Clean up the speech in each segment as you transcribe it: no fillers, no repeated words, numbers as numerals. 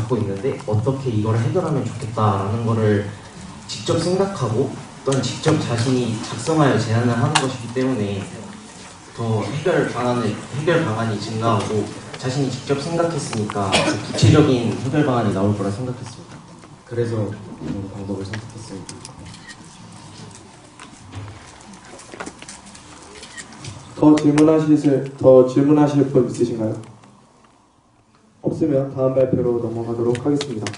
갖고 있는데 어떻게 이걸 해결하면 좋겠다라는 거를 직접 생각하고 또한 직접 자신이 작성하여 제안을 하는 것이기 때문에 더 해결 방안이 증가하고 자신이 직접 생각했으니까 구체적인 해결 방안이 나올 거라 생각했습니다. 그래서 이런 방법을 선택했습니다. 더 질문하실 분 있으신가요? 없으면 다음 발표로 넘어가도록 하겠습니다.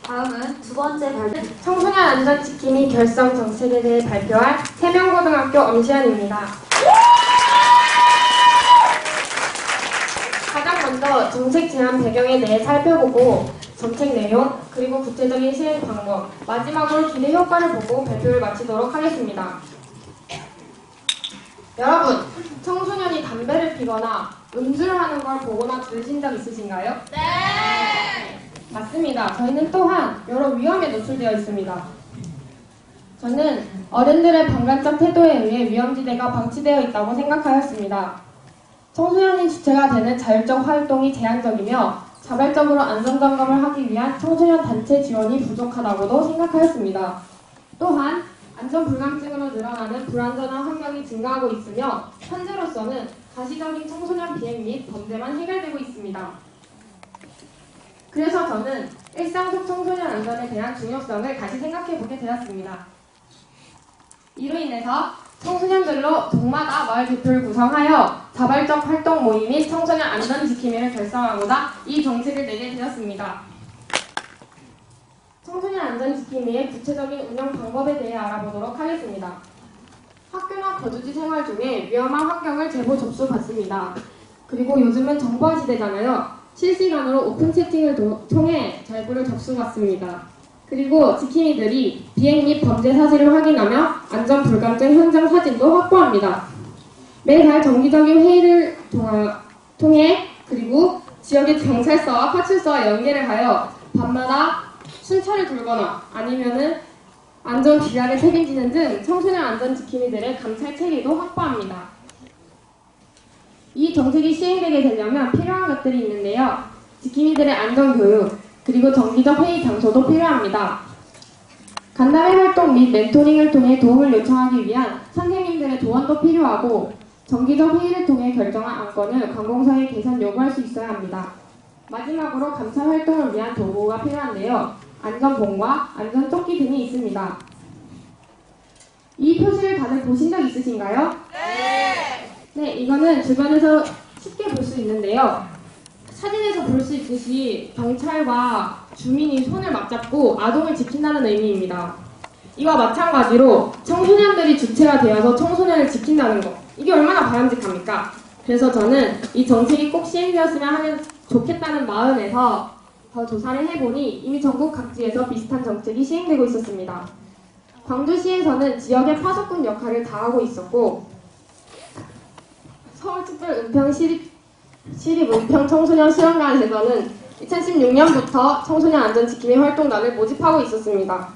다음은 두 번째 발표, 청소년 안전지킴이 결성 정책에 대해 발표할 세명고등학교 엄시연입니다. 가장 먼저 정책 제안 배경에 대해 살펴보고 정책 내용, 그리고 구체적인 시행 방법, 마지막으로 기대 효과를 보고 발표를 마치도록 하겠습니다. 여러분, 청소년이 담배를 피거나 음주를 하는 걸 보거나 들으신 적 있으신가요? 네! 맞습니다. 저희는 또한 여러 위험에 노출되어 있습니다. 저는 어른들의 방관적 태도에 의해 위험지대가 방치되어 있다고 생각하였습니다. 청소년이 주체가 되는 자율적 활동이 제한적이며 자발적으로 안전점검을 하기 위한 청소년 단체 지원이 부족하다고도 생각하였습니다. 또한 안전불감증으로 늘어나는 불안전한 환경이 증가하고 있으며 현재로서는 가시적인 청소년 비행 및 범죄만 해결되고 있습니다. 그래서 저는 일상 속 청소년 안전에 대한 중요성을 다시 생각해보게 되었습니다. 이로 인해서 청소년들로 동마다 마을 대표를 구성하여 자발적 활동 모임 및 청소년 안전 지킴이를 결성하고자 이 정책을 내게 되었습니다. 청소년 안전 지킴이의 구체적인 운영 방법에 대해 알아보도록 하겠습니다. 학교나 거주지 생활 중에 위험한 환경을 제보 접수받습니다. 그리고 요즘은 정보화 시대잖아요. 실시간으로 오픈 채팅을 통해 정보를 접수받습니다. 그리고 지킴이들이 비행 및 범죄 사실을 확인하며 안전불감증 현장 사진도 확보합니다. 매달 정기적인 회의를 통해 그리고 지역의 경찰서와 파출소와 연계를 하여 밤마다 순찰을 돌거나 아니면은 안전기간을 책임지는 등 청소년 안전지킴이들의 감찰 체계도 확보합니다. 이 정책이 시행되게 되려면 필요한 것들이 있는데요. 지킴이들의 안전교육, 그리고 정기적 회의 장소도 필요합니다. 간담회 활동 및 멘토링을 통해 도움을 요청하기 위한 선생님들의 조언도 필요하고 정기적 회의를 통해 결정한 안건을 관공서에 개선 요구할 수 있어야 합니다. 마지막으로 감찰 활동을 위한 도구가 필요한데요. 안전봉과 안전조끼 등이 있습니다. 이 표시를 다들 보신 적 있으신가요? 네, 이거는 주변에서 쉽게 볼 수 있는데요. 사진에서 볼 수 있듯이 경찰과 주민이 손을 맞잡고 아동을 지킨다는 의미입니다. 이와 마찬가지로 청소년들이 주체가 되어서 청소년을 지킨다는 것, 이게 얼마나 바람직합니까? 그래서 저는 이 정책이 꼭 시행되었으면 하면 좋겠다는 마음에서 더 조사를 해보니 이미 전국 각지에서 비슷한 정책이 시행되고 있었습니다. 광주시에서는 지역의 파수꾼 역할을 다하고 있었고 서울특별은평 시립은평 청소년 수련관에서는 2016년부터 청소년 안전지킴이 활동단을 모집하고 있었습니다.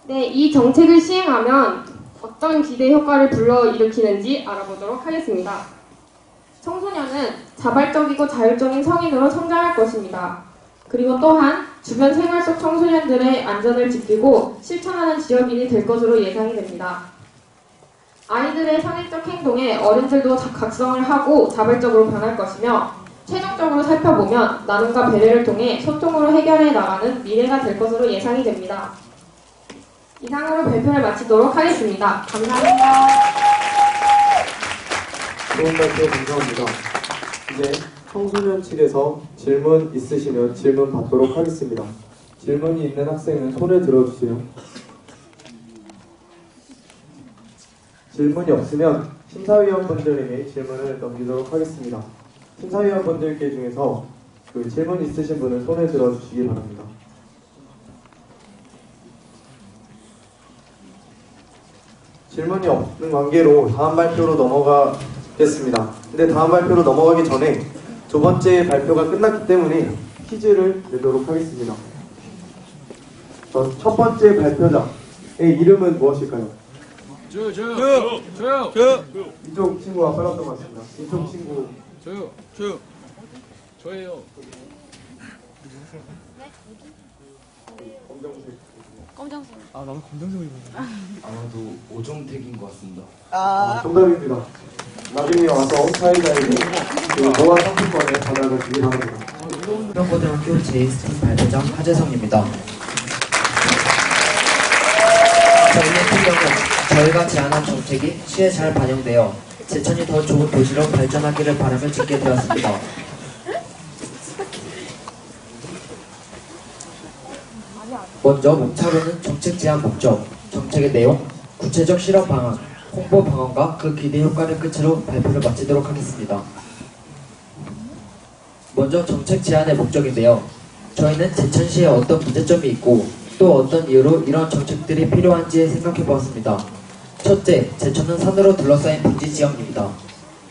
네, 이 정책을 시행하면 어떤 기대 효과를 불러일으키는지 알아보도록 하겠습니다. 청소년은 자발적이고 자율적인 성인으로 성장할 것입니다. 그리고 또한 주변 생활 속 청소년들의 안전을 지키고 실천하는 지역인이 될 것으로 예상이 됩니다. 아이들의 선행적 행동에 어른들도 각성을 하고 자발적으로 변할 것이며 최종적으로 살펴보면 나눔과 배려를 통해 소통으로 해결해 나가는 미래가 될 것으로 예상이 됩니다. 이상으로 발표를 마치도록 하겠습니다. 감사합니다. 좋은 발표 감사합니다. 이제 청소년 측에서 질문 있으시면 질문 받도록 하겠습니다. 질문이 있는 학생은 손을 들어주세요. 질문이 없으면 심사위원분들에게 질문을 넘기도록 하겠습니다. 심사위원분들께 중에서 질문 있으신 분은 손을 들어주시기 바랍니다. 질문이 없는 관계로 다음 발표로 넘어가겠습니다. 근데 다음 발표로 넘어가기 전에 두 번째 발표가 끝났기 때문에 퀴즈를 내도록 하겠습니다. 첫 번째 발표자의 이름은 무엇일까요? 저요. 이쪽 친구가 빨랐던 것 같습니다. 이쪽 친구. 저예요. 검정색. 아마도 오종택인 것 같습니다. 정답입니다. 나중에 와서 사회자에게 그 모아 상품권의 전화를 주기합니다. 고등학교 제2스팀 발표장 하재성입니다. 저희의 풍경은 저희가 제안한 정책이 시에 잘 반영되어 제천이 더 좋은 도시로 발전하기를 바라며 짓게 되었습니다. 먼저 목차로는 정책 제안 목적, 정책의 내용, 구체적 실험 방안, 홍보 방안과 그 기대 효과를 끝으로 발표를 마치도록 하겠습니다. 먼저 정책 제안의 목적인데요. 저희는 제천시에 어떤 문제점이 있고 또 어떤 이유로 이런 정책들이 필요한지 생각해 보았습니다. 첫째, 제천은 산으로 둘러싸인 빙지 지역입니다.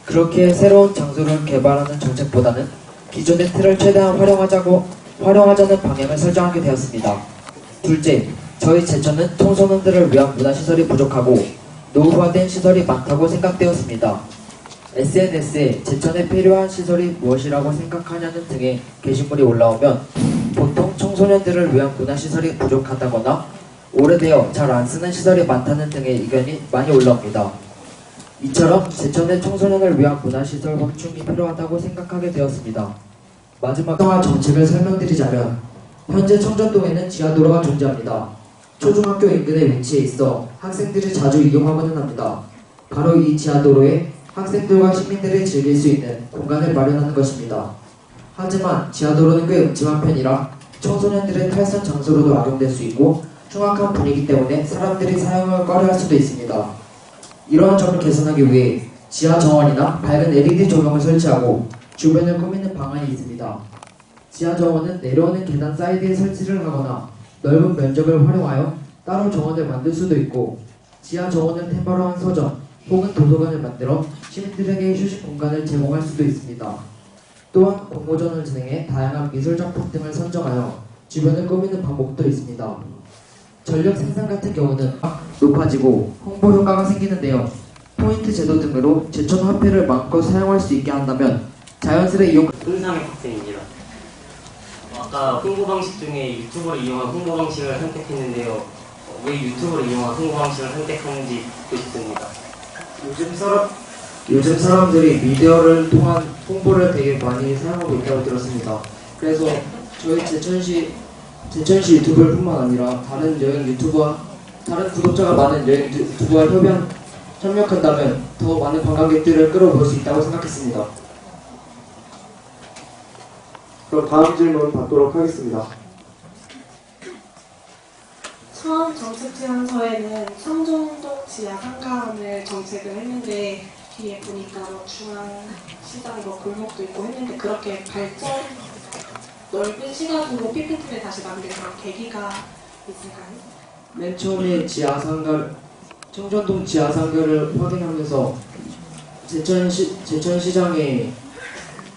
그렇게 새로운 장소를 개발하는 정책보다는 기존의 틀을 최대한 활용하자는 방향을 설정하게 되었습니다. 둘째, 저희 제천은 청소년들을 위한 문화시설이 부족하고 노후화된 시설이 많다고 생각되었습니다. SNS에 제천에 필요한 시설이 무엇이라고 생각하냐는 등의 게시물이 올라오면 보통 청소년들을 위한 문화시설이 부족하다거나 오래되어 잘 안 쓰는 시설이 많다는 등의 의견이 많이 올라옵니다. 이처럼 제천의 청소년을 위한 문화시설 확충이 필요하다고 생각하게 되었습니다. 마지막으로 정책을 설명드리자면 현재 청전동에는 지하도로가 존재합니다. 초중학교 인근에 위치해 있어 학생들이 자주 이용하고는 합니다. 바로 이 지하도로에 학생들과 시민들이 즐길 수 있는 공간을 마련하는 것입니다. 하지만 지하도로는 꽤 음침한 편이라 청소년들의 탈선 장소로도 악용될 수 있고 흉악한 분위기 때문에 사람들이 사용을 꺼려할 수도 있습니다. 이러한 점을 개선하기 위해 지하 정원이나 밝은 LED 조명을 설치하고 주변을 꾸미는 방안이 있습니다. 지하 정원은 내려오는 계단 사이드에 설치를 하거나 넓은 면적을 활용하여 따로 정원을 만들 수도 있고 지하 정원을 테마로 한 서점 혹은 도서관을 만들어 시민들에게 휴식 공간을 제공할 수도 있습니다. 또한 공모전을 진행해 다양한 미술작품 등을 선정하여 주변을 꾸미는 방법도 있습니다. 전력 생산 같은 경우는 높아지고 홍보 효과가 생기는데요. 포인트 제도 등으로 제천 화폐를 마음껏 사용할 수 있게 한다면 자연스레 이용 홍삼의 학생입니다. 아까 홍보 방식 중에 유튜브를 이용한 홍보 방식을 선택했는데요. 왜 유튜브를 이용한 홍보 방식을 선택하는지 듣고 싶습니다. 요즘 사람들이 미디어를 통한 홍보를 되게 많이 사용하고 있다고 들었습니다. 그래서 저희 제천시 유튜브를 뿐만 아니라 다른 구독자가 많은 여행 유튜브와 협력한다면 더 많은 관광객들을 끌어볼 수 있다고 생각했습니다. 그럼 다음 질문 받도록 하겠습니다. 처음 정책 제안서에는 청정동 지하 상가를 정책을 했는데 뒤에 보니까 뭐 중앙시장 뭐 골목도 있고 했는데 그렇게 발전 넓은 시각으로 PPT를 다시 만든 그런 계기가 있을까요? 맨 처음에 청전동 지하상가를 확인하면서 제천시장에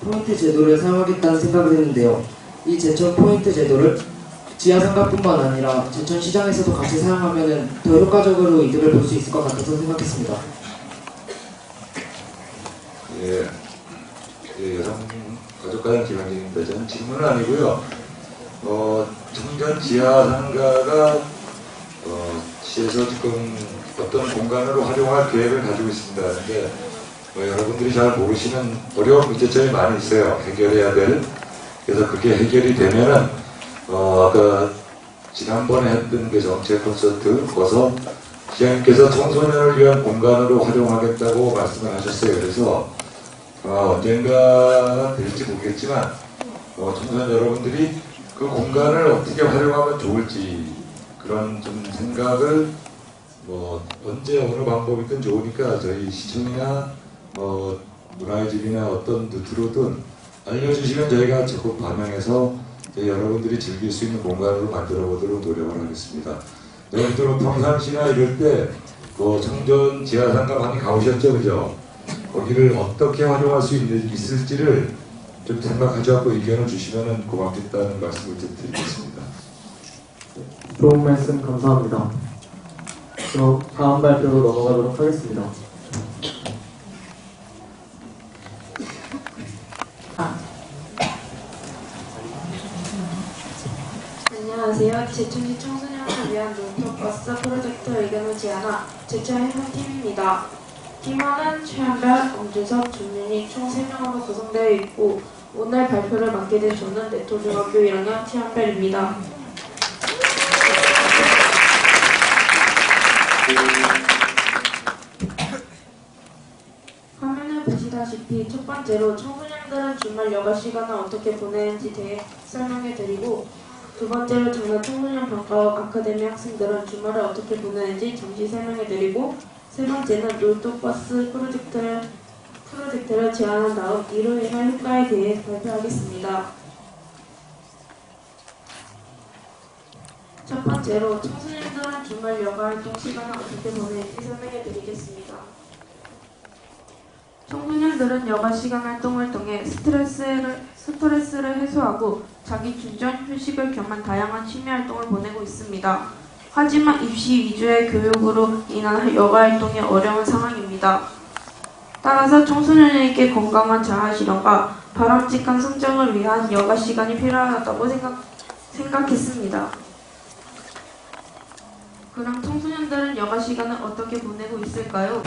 포인트 제도를 사용하겠다는 생각을 했는데요. 이 제천 포인트 제도를 지하상가뿐만 아니라 제천시장에서도 같이 사용하면 더 효과적으로 이득을 볼 수 있을 것 같아서 생각했습니다. 여성 가족가정 기관장입니다. 저는 질문은 아니고요. 청전 지하상가가 시에서 지금 어떤 공간으로 활용할 계획을 가지고 있습니다. 그런데 여러분들이 잘 모르시는 어려운 문제점이 많이 있어요. 해결해야 될. 그래서 그게 해결이 되면은 아까 지난번에 했던 그 정책 콘서트 거서 시장님께서 청소년을 위한 공간으로 활용하겠다고 말씀을 하셨어요. 그래서 언젠가 될지 모르겠지만 청소년 여러분들이 그 공간을 어떻게 활용하면 좋을지 그런 좀 생각을 언제 어느 방법이든 좋으니까 저희 시청이나 문화의 집이나 어떤 루트로든 알려주시면 저희가 적극 반영해서 여러분들이 즐길 수 있는 공간으로 만들어 보도록 노력을 하겠습니다. 여러분들은 평상시나 이럴 때 청전 지하상가 많이 가보셨죠, 그죠? 거기를 어떻게 활용할 수 있을지를 좀 생각하셔서 의견을 주시면 고맙겠다는 말씀을 좀 드리겠습니다. 좋은 말씀 감사합니다. 그럼 다음 발표로 넘어가도록 하겠습니다. 안녕하세요. 제천시 청소년을 위한 논토버스 프로젝트 의견을 제안한 제천 해설팀입니다. 팀원은 최한별, 엄준섭, 준민이 총 3명으로 구성되어 있고 오늘 발표를 맡게 된 저는 내토중학교 1학년 최한별입니다. 화면을 보시다시피 첫 번째로 청소년들은 주말 여가 시간을 어떻게 보내는지 대해 설명해드리고 두 번째로 장난 청소년 방과후 아카데미 학생들은 주말을 어떻게 보내는지 잠시 설명해드리고 세 번째는 놀토버스 프로젝트를 제안한 다음 이로 인한 효과에 대해 발표하겠습니다. 첫 번째로 청소년들은 주말 여가 활동 시간을 어떻게 보내는지 설명해드리겠습니다. 청소년들은 여가 시간 활동을 통해 스트레스를 해소하고 자기 충전, 휴식을 겸한 다양한 취미 활동을 보내고 있습니다. 하지만 입시 위주의 교육으로 인한 여가 활동이 어려운 상황입니다. 따라서 청소년에게 건강한 자아실현과 바람직한 성장을 위한 여가 시간이 필요하다고 생각했습니다. 그럼 청소년들은 여가 시간을 어떻게 보내고 있을까요?